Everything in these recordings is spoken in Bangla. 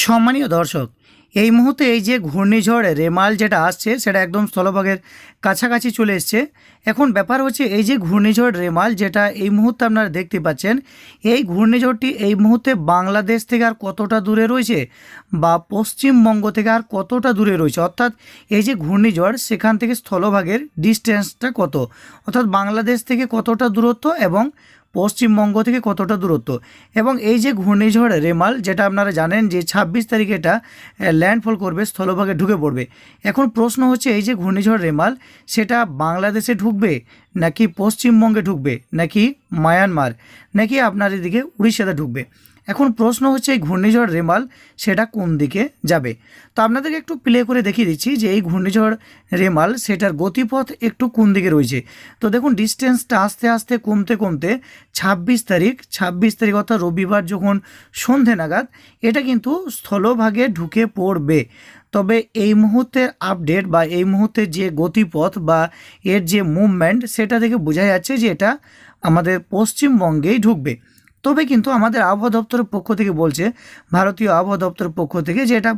সম্মানীয় দর্শক, এই মুহূর্তে এই যে ঘূর্ণিঝড় রেমাল যেটা আসছে সেটা একদম স্থলভাগের কাছাকাছি চলে এসছে। এখন ব্যাপার হচ্ছে এই যে ঘূর্ণিঝড় রেমাল যেটা এই মুহূর্তে আপনারা দেখতে পাচ্ছেন, এই ঘূর্ণিঝড়টি এই মুহূর্তে বাংলাদেশ থেকে আর কতটা দূরে রয়েছে বা পশ্চিমবঙ্গ থেকে আর কতটা দূরে রয়েছে, অর্থাৎ এই যে ঘূর্ণিঝড় সেখান থেকে স্থলভাগের ডিস্টেন্সটা কত, অর্থাৎ বাংলাদেশ থেকে কতটা দূরত্ব এবং পশ্চিমবঙ্গ থেকে কতটা দূরত্ব। এবং এই যে ঘূর্ণিঝড় রেমাল যেটা আপনারা জানেন যে 26 তারিখে এটা ল্যান্ডফল করবে, স্থলভাগে ঢুকে পড়বে। এখন প্রশ্ন হচ্ছে এই যে ঘূর্ণিঝড় রেমাল সেটা বাংলাদেশে ঢুকবে নাকি পশ্চিমবঙ্গে ঢুকবে নাকি মায়ানমার নাকি আপনার এদিকে উড়িষ্যাতে ঢুকবে। এখন প্রশ্ন হচ্ছে এই ঘূর্ণিঝড় রেমাল সেটা কোন দিকে যাবে। তো আপনাদেরকে একটু প্লে করে দেখিয়ে দিচ্ছি যে এই ঘূর্ণিঝড় রেমাল সেটার গতিপথ একটু কোন দিকে রয়েছে। তো দেখুন ডিস্টেন্সটা আস্তে আস্তে কমতে কমতে 26 তারিখ অর্থাৎ রবিবার যখন সন্ধে নাগাদ এটা কিন্তু স্থলভাগে ঢুকে পড়বে। তবে এই মুহূর্তের আপডেট বা এই মুহূর্তের যে গতিপথ বা এর যে মুভমেন্ট সেটা থেকে বোঝা যাচ্ছে যে এটা আমাদের পশ্চিমবঙ্গেই ঢুকবে। তবে কিন্তু আমাদের আবহাওয়া দপ্তরের পক্ষ থেকে বলছে, ভারতীয় আবহাওয়া দপ্তরের পক্ষ থেকে, যে এটা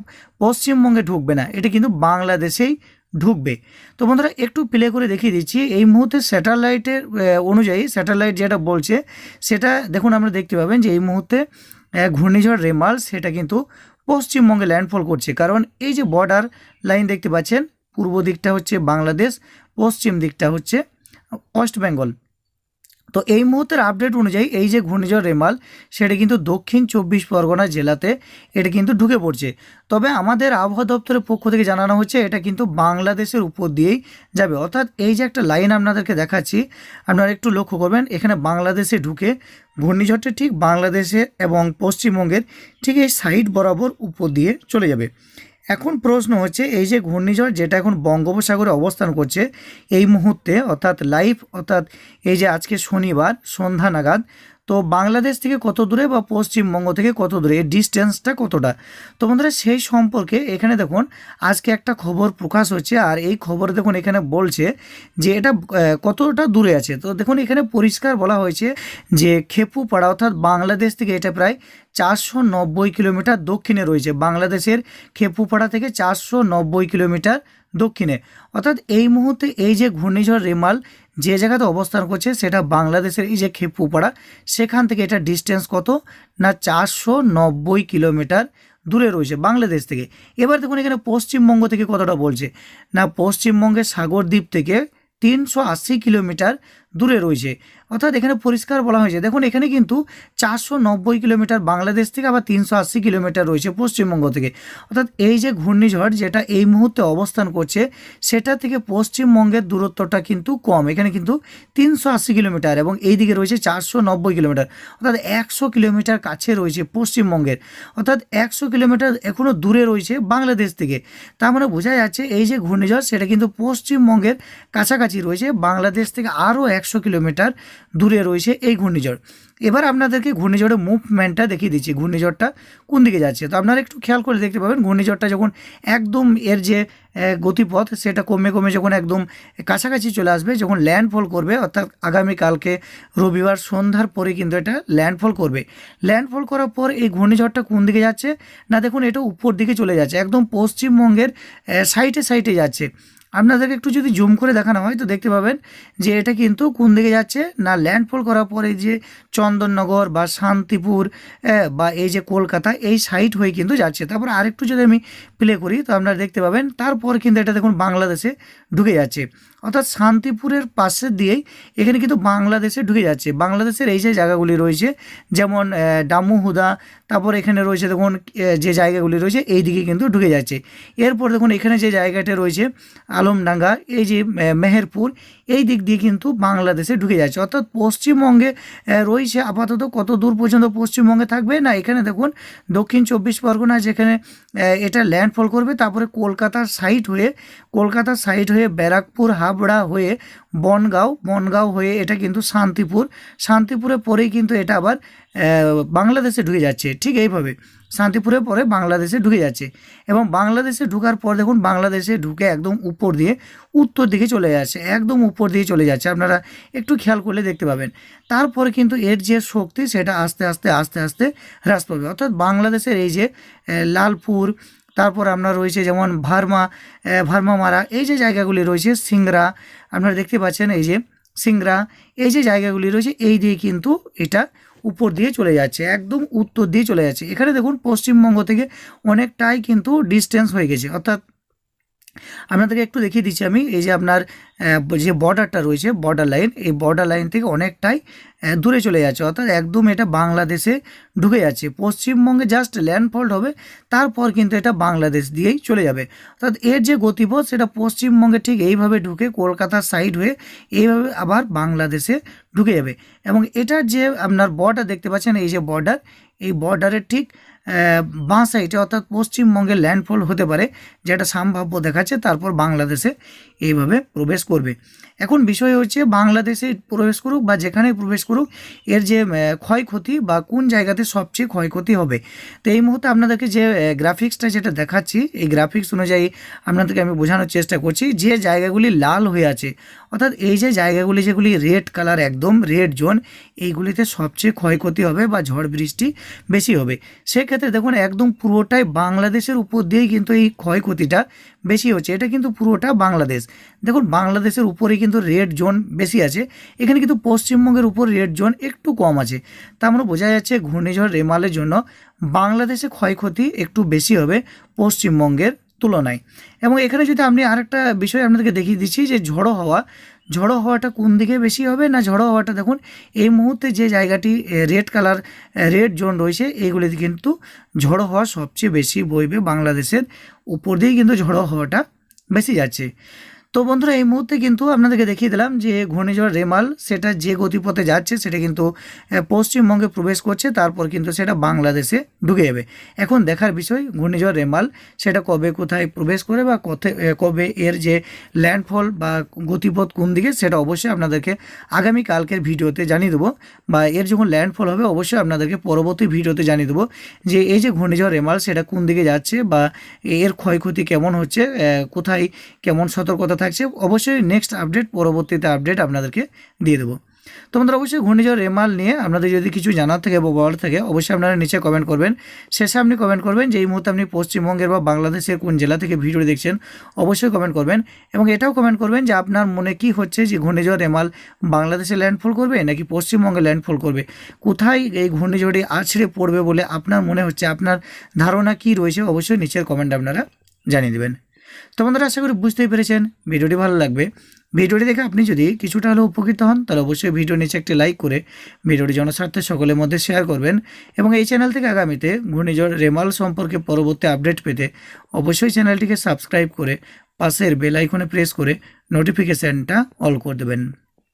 পশ্চিমবঙ্গে ঢুকবে না, এটা কিন্তু বাংলাদেশেই ঢুকবে। তো বন্ধুরা একটু প্লে করে দেখিয়ে দিচ্ছি এই মুহূর্তে স্যাটেলাইটের অনুযায়ী, স্যাটেলাইট যেটা বলছে সেটা দেখুন আমরা দেখতে পাবেন যে এই মুহূর্তে ঘূর্ণিঝড় রেমাল সেটা কিন্তু পশ্চিমবঙ্গে ল্যান্ডফল করছে। কারণ এই যে বর্ডার লাইন দেখতে পাচ্ছেন, পূর্ব দিকটা হচ্ছে বাংলাদেশ, পশ্চিম দিকটা হচ্ছে ওয়েস্ট বেঙ্গল। তো এই মুহূর্তের আপডেট অনুযায়ী এই যে ঘূর্ণিঝড় রেমাল সেটা কিন্তু দক্ষিণ 24 পরগনা জেলাতে এটা কিন্তু ঢুকে পড়ছে। তবে আমাদের আবহাওয়া দপ্তরের পক্ষ থেকে জানানো হচ্ছে এটা কিন্তু বাংলাদেশের উপর দিয়েই যাবে। অর্থাৎ এই যে একটা লাইন আপনাদেরকে দেখাচ্ছি, আপনারা একটু লক্ষ্য করবেন, এখানে বাংলাদেশে ঢুকে ঘূর্ণিঝড়টা ঠিক বাংলাদেশের এবং পশ্চিমবঙ্গের ঠিক এই সাইড বরাবর উপর দিয়ে চলে যাবে। এখন প্রশ্ন হচ্ছে এই যে ঘূর্ণিঝড় যেটা এখন বঙ্গোপসাগরে অবস্থান করছে এই মুহূর্তে, অর্থাৎ লাইভ, অর্থাৎ এই যে আজকে শনিবার সন্ধ্যা নাগাদ, তো বাংলাদেশ থেকে কত দূরে বা পশ্চিমবঙ্গ থেকে কত দূরে, এর ডিস্টেন্সটা কতটা। তো বন্ধুরা সেই সম্পর্কে এখানে দেখুন আজকে একটা খবর প্রকাশ হচ্ছে, আর এই খবর দেখুন এখানে বলছে যে এটা কতটা দূরে আছে। তো দেখুন এখানে পরিষ্কার বলা হয়েছে যে খেপুপাড়া, অর্থাৎ বাংলাদেশ থেকে এটা প্রায় 490 কিলোমিটার দক্ষিণে রয়েছে, বাংলাদেশের খেপুপাড়া থেকে 490 কিলোমিটার দক্ষিণে। অর্থাৎ এই মুহূর্তে এই যে ঘূর্ণিঝড় রেমাল যে জায়গাতে অবস্থান করছে সেটা বাংলাদেশের এই যে খেপুপাড়া সেখান থেকে এটা ডিস্টেন্স কত না 490 কিলোমিটার দূরে রয়েছে বাংলাদেশ থেকে। এবার দেখুন এখানে পশ্চিমবঙ্গ থেকে কতটা বলছে না, পশ্চিমবঙ্গের সাগরদ্বীপ থেকে 380 কিলোমিটার দূরে রয়েছে। অর্থাৎ এখানে পরিষ্কার বলা হয়েছে, দেখুন এখানে কিন্তু 490 কিলোমিটার বাংলাদেশ থেকে, আবার 380 কিলোমিটার রয়েছে পশ্চিমবঙ্গ থেকে। অর্থাৎ এই যে ঘূর্ণিঝড় যেটা এই মুহূর্তে অবস্থান করছে সেটা থেকে পশ্চিমবঙ্গের দূরত্বটা কিন্তু কম, এখানে কিন্তু 380 কিলোমিটার এবং এই দিকে রয়েছে 490 কিলোমিটার, অর্থাৎ 100 কিলোমিটার কাছে রয়েছে পশ্চিমবঙ্গের, অর্থাৎ 100 কিলোমিটার এখনও দূরে রয়েছে বাংলাদেশ থেকে। তার মানে বোঝা যাচ্ছে এই যে ঘূর্ণিঝড় সেটা কিন্তু পশ্চিমবঙ্গের কাছাকাছি রয়েছে, বাংলাদেশ থেকে আরও 100 কিলোমিটার দূরে রয়েছে এই ঘূর্ণিঝড়। এবার আপনাদেরকে ঘূর্ণিঝড়ের মুভমেন্টটা দেখিয়ে দিচ্ছি, ঘূর্ণিঝড়টা কোন দিকে যাচ্ছে। তো আপনারা একটু খেয়াল করে দেখতে পাবেন ঘূর্ণিঝড়টা যখন একদম এর যে গতিপথ সেটা কমে কমে যখন একদম কাছাকাছি চলে আসবে, যখন ল্যান্ডফল করবে, অর্থাৎ আগামীকালকে রবিবার সন্ধ্যার পরে কিন্তু এটা ল্যান্ডফল করবে। ল্যান্ডফল করার পর এই ঘূর্ণিঝড়টা কোন দিকে যাচ্ছে না, দেখুন এটা উপর দিকে চলে যাচ্ছে, একদম পশ্চিমবঙ্গের সাইডে সাইডে যাচ্ছে। আপনাদেরকে একটু যদি জুম করে দেখানো হয় তো দেখতে পাবেন যে এটা কিন্তু কোন দিকে যাচ্ছে না, ল্যান্ডফল করার পরে যে চন্দননগর বা শান্তিপুর বা এই যে কলকাতা এই সাইড হয়ে কিন্তু যাচ্ছে। তারপর আরেকটু যদি আমি প্লে করি তো আপনারা দেখতে পাবেন তারপর কিন্তু এটা দেখুন বাংলাদেশে ঢুকে যাচ্ছে, অর্থাৎ শান্তিপুরের পাশে দিয়েই এখানে কিন্তু বাংলাদেশে ঢুকে যাচ্ছে। বাংলাদেশের এই যে জায়গাগুলি রয়েছে যেমন ডামুহুদা, তারপর এখানে রয়েছে দেখুন যে জায়গাগুলি রয়েছে এই দিকে কিন্তু ঢুকে যাচ্ছে। এরপর দেখুন এখানে যে জায়গাটা রয়েছে আলমডাঙ্গা, এই যে মেহেরপুর, এই দিক দিয়ে কিন্তু বাংলাদেশে ঢুকে যাচ্ছে। অর্থাৎ পশ্চিমবঙ্গে রয়েছে আপাতত কত দূর পর্যন্ত পশ্চিমবঙ্গে থাকবে না, এখানে দেখুন দক্ষিণ 24 পরগনা যেখানে এটা ল্যান্ডফল করবে, তারপরে কলকাতার সাইড হয়ে ব্যারাকপুর হাবড়া হয়ে বনগাঁও হয়ে এটা কিন্তু শান্তিপুরে পরেই কিন্তু এটা আবার বাংলাদেশে ঢুকে যাচ্ছে। ঠিক এইভাবে শান্তিপুরে পরে বাংলাদেশে ঢুকে যাচ্ছে এবং বাংলাদেশে ঢুকার পর দেখুন বাংলাদেশে ঢুকে একদম উপর দিয়ে উত্তর দিকে চলে যাচ্ছে, একদম উপর দিয়ে চলে যাচ্ছে। আপনারা একটু খেয়াল করলে দেখতে পাবেন। তারপরে কিন্তু এর যে শক্তি সেটা আস্তে আস্তে হ্রাস পাবে। অর্থাৎ বাংলাদেশের এই যে লালপুর, তারপর আপনার রয়েছে যেমন ভারমামারা, এই যে জায়গাগুলি রয়েছে, সিংড়া, আপনারা দেখতে পাচ্ছেন এই যে সিংড়া, এই যে জায়গাগুলি রয়েছে, এই দিয়ে কিন্তু এটা উপর দিয়ে চলে যাচ্ছে, একদম উত্তর দিয়ে চলে যাচ্ছে। এখানে দেখুন পশ্চিমবঙ্গ থেকে অনেকটাই কিন্তু ডিস্টেন্স হয়ে গেছে। অর্থাৎ আপনাদেরকে একটু দেখিয়ে দিচ্ছি আমি, এই যে আপনার যে বর্ডারটা রয়েছে, বর্ডার লাইন, এই বর্ডার লাইন থেকে অনেকটাই দূরে চলে যাচ্ছে। অর্থাৎ একদম এটা বাংলাদেশে ঢুকে যাচ্ছে। পশ্চিমবঙ্গে জাস্ট ল্যান্ডফল হবে, তারপর কিন্তু এটা বাংলাদেশ দিয়েই চলে যাবে। অর্থাৎ এর যে গতিপথ সেটা পশ্চিমবঙ্গে ঠিক এইভাবে ঢুকে কলকাতার সাইড হয়ে এইভাবে আবার বাংলাদেশে ঢুকে যাবে। এবং এটার যে আপনার বর্ডার দেখতে পাচ্ছেন, এই যে বর্ডার, এই বর্ডারের ঠিক বাঁ সাইডে অর্থাৎ পশ্চিমবঙ্গে ল্যান্ডফল হতে পারে, যেটা সম্ভাব্য দেখাচ্ছে। তারপর বাংলাদেশে এইভাবে প্রবেশ করবে। এখন বিষয় হচ্ছে বাংলাদেশে প্রবেশ করুক বা যেখানে প্রবেশ করুক, এর যে ক্ষয়ক্ষতি বা কোন জায়গাতে সবচেয়ে ক্ষয়ক্ষতি হবে। তো এই মুহূর্তে আপনাদেরকে যে গ্রাফিক্সটা যেটা দেখাচ্ছি, এই গ্রাফিক্স অনুযায়ী আপনাদেরকে আমি বোঝানোর চেষ্টা করছি। যে জায়গাগুলি লাল হয়ে আছে, অর্থাৎ এই যে জায়গাগুলি যেগুলি রেড কালার, একদম রেড জোন, এইগুলিতে সবচেয়ে ক্ষয়ক্ষতি হবে বা ঝড় বৃষ্টি বেশি হবে। সেক্ষেত্রে দেখুন একদম পুরোটাই বাংলাদেশের উপর দিয়েই কিন্তু এই ক্ষয়ক্ষতিটা বেশি হচ্ছে। এটা কিন্তু পুরোটা বাংলাদেশ। দেখুন বাংলাদেশের উপরেই কিন্তু রেড জোন বেশি আছে, এখানে কিন্তু পশ্চিমবঙ্গের উপর রেড জোন একটু কম আছে। তার মানে বোঝা যাচ্ছে ঘূর্ণিঝড় রেমালের জন্য বাংলাদেশে ক্ষয়ক্ষতি একটু বেশি হবে পশ্চিমবঙ্গের তুলনায়। এবং এখানে যদি আপনি আরেকটা বিষয় আপনাদেরকে দেখিয়ে দিচ্ছি যে ঝড়ো হাওয়াটা কোন দিকে বেশি হবে না, ঝড়ো হাওয়াটা দেখুন এই মুহূর্তে যে জায়গাটি রেড কালার, রেড জোন রয়েছে, এইগুলিতে কিন্তু ঝড়ো হাওয়া সবচেয়ে বেশি বইবে। বাংলাদেশের উপর দিয়েই কিন্তু ঝড়ো হাওয়াটা বেশি যাচ্ছে। তো বন্ধুরা এই মুহূর্তে কিন্তু আপনাদেরকে দেখিয়ে দিলাম যে ঘূর্ণিঝড় রেমাল সেটা যে গতিপথে যাচ্ছে সেটা কিন্তু পশ্চিমবঙ্গে প্রবেশ করছে, তারপর কিন্তু সেটা বাংলাদেশে ঢুকে যাবে। এখন দেখার বিষয় ঘূর্ণিঝড় রেমাল সেটা কবে কোথায় প্রবেশ করে বা কবে এর যে ল্যান্ডফল বা গতিপথ কোন দিকে, সেটা অবশ্যই আপনাদেরকে আগামী কালকের ভিডিওতে জানিয়ে দেবো। বা এর যখন ল্যান্ডফল হবে অবশ্যই আপনাদেরকে পরবর্তী ভিডিওতে জানিয়ে দেবো যে এই যে ঘূর্ণিঝড় রেমাল সেটা কোন দিকে যাচ্ছে বা এর ক্ষয়ক্ষতি কেমন হচ্ছে, কোথায় কেমন সতর্কতা থাকছে। অবশ্যই নেক্সট আপডেট, পরবর্তীতে আপডেট আপনাদেরকে দিয়ে দেবো। তো বন্ধুরা অবশ্যই ঘূর্ণিঝড় রেমাল নিয়ে আপনাদের যদি কিছু জানার থাকে বা বলার থাকে অবশ্যই আপনারা নিচে কমেন্ট করবেন। শেষে আপনি কমেন্ট করবেন যে এই মুহূর্তে আপনি পশ্চিমবঙ্গের বা বাংলাদেশের কোন জেলা থেকে ভিডিও দেখছেন, অবশ্যই কমেন্ট করবেন। এবং এটাও কমেন্ট করবেন যে আপনার মনে কি হচ্ছে যে ঘূর্ণিঝড় রেমাল বাংলাদেশে ল্যান্ডফল করবে নাকি পশ্চিমবঙ্গে ল্যান্ডফল করবে, কোথায় এই ঘূর্ণিঝড়টি আছড়ে পড়বে বলে আপনার মনে হচ্ছে, আপনার ধারণা কি রয়েছে, অবশ্যই নিচের কমেন্ট আপনারা জানিয়ে দেবেন। তো বন্ধুরা আশা করি বুঝতেই পেরেছেন, ভিডিওটি ভালো লাগবে। ভিডিওটি দেখে আপনি যদি কিছুটা হলেও উপকৃত হন তাহলে অবশ্যই ভিডিও নিচে একটি লাইক করে ভিডিওটি জনস্বার্থে সকলের মধ্যে শেয়ার করবেন। এবং এই চ্যানেল থেকে আগামীতে ঘূর্ণিঝড় রেমাল সম্পর্কে পরবর্তী আপডেট পেতে অবশ্যই চ্যানেলটিকে সাবস্ক্রাইব করে পাশের বেল আইকনে প্রেস করে নোটিফিকেশানটা অল করে দেবেন।